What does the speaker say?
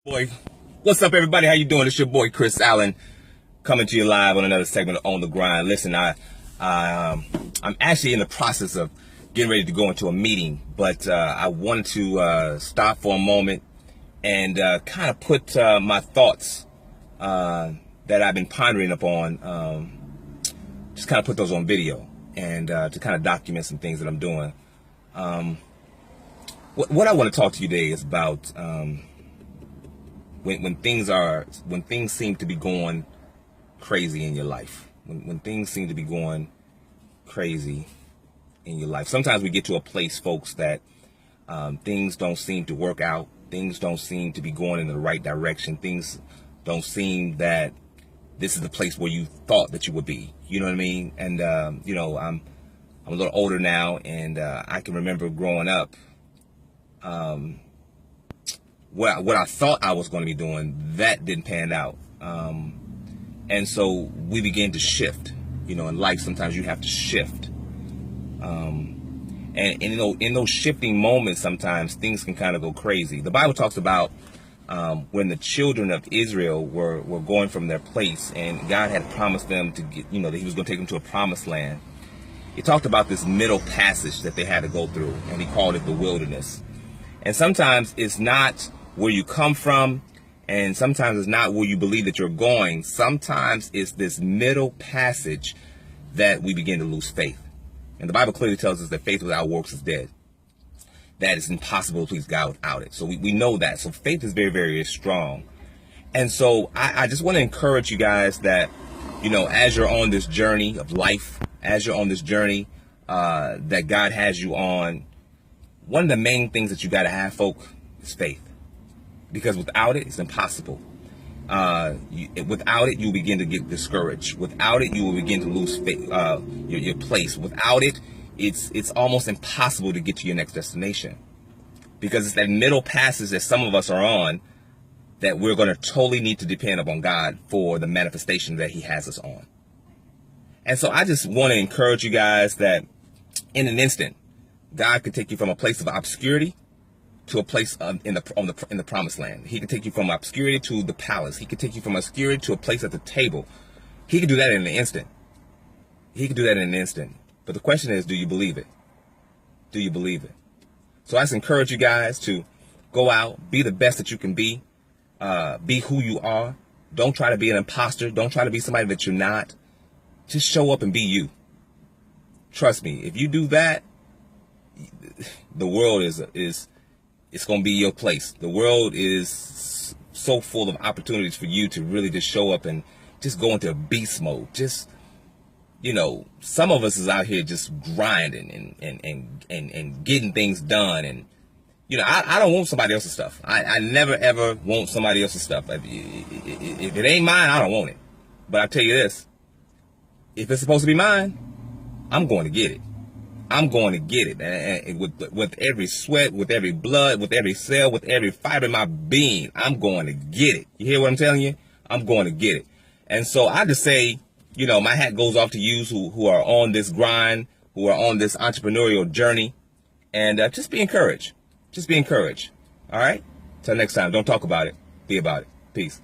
Boy, what's up, everybody? How you doing? It's your boy Chris Allen coming to you live on another segment of On the Grind. Listen, I'm actually in the process of getting ready to go into a meeting, but I wanted to stop for a moment and kind of put my thoughts that I've been pondering upon, just kind of put those on video and to kind of document some things that I'm doing. What I want to talk to you today is about when things seem to be going crazy in your life, when things seem to be going crazy in your life. Sometimes we get to a place, folks, that things don't seem to work out. Things don't seem to be going in the right direction. Things don't seem that this is the place where you thought that you would be. You know what I mean? And I'm a little older now, and I can remember growing up. What I thought I was going to be doing, that didn't pan out. And so we began to shift. You know, in life, sometimes you have to shift. And in those shifting moments, sometimes things can kind of go crazy. The Bible talks about when the children of Israel were going from their place, and God had promised them to get, that He was going to take them to a promised land. He talked about this middle passage that they had to go through, and He called it the wilderness. And sometimes it's not where you come from, and sometimes it's not where you believe that you're going. Sometimes it's this middle passage that we begin to lose faith. And the Bible clearly tells us that faith without works is dead. That it's impossible to please God without it. So we know that. So faith is very, very strong. And so I just want to encourage you guys that, as you're on this journey of life, as you're on this journey that God has you on, one of the main things that you got to have, folk, is faith. Because without it, it's impossible. Without it, you begin to get discouraged. Without it, you will begin to lose faith, your place. Without it, it's almost impossible to get to your next destination. Because it's that middle passage that some of us are on that we're going to totally need to depend upon God for the manifestation that He has us on. And so I just want to encourage you guys that in an instant, God could take you from a place of obscurity to a place in the promised land. He could take you from obscurity to the palace. He could take you from obscurity to a place at the table. He could do that in an instant. He could do that in an instant. But the question is, do you believe it? Do you believe it? So I just encourage you guys to go out, be the best that you can be who you are. Don't try to be an imposter. Don't try to be somebody that you're not. Just show up and be you. Trust me, if you do that, the world it's going to be your place. The world is so full of opportunities for you to really just show up and just go into beast mode. Just, some of us is out here just grinding and getting things done. And, I don't want somebody else's stuff. I never, ever want somebody else's stuff. If it ain't mine, I don't want it. But I tell you this, if it's supposed to be mine, I'm going to get it. I'm going to get it, and with every sweat, with every blood, with every cell, with every fiber in my being, I'm going to get it. You hear what I'm telling you? I'm going to get it. And so I just say, my hat goes off to you who are on this grind, who are on this entrepreneurial journey, and just be encouraged. Just be encouraged. All right? Till next time. Don't talk about it. Be about it. Peace.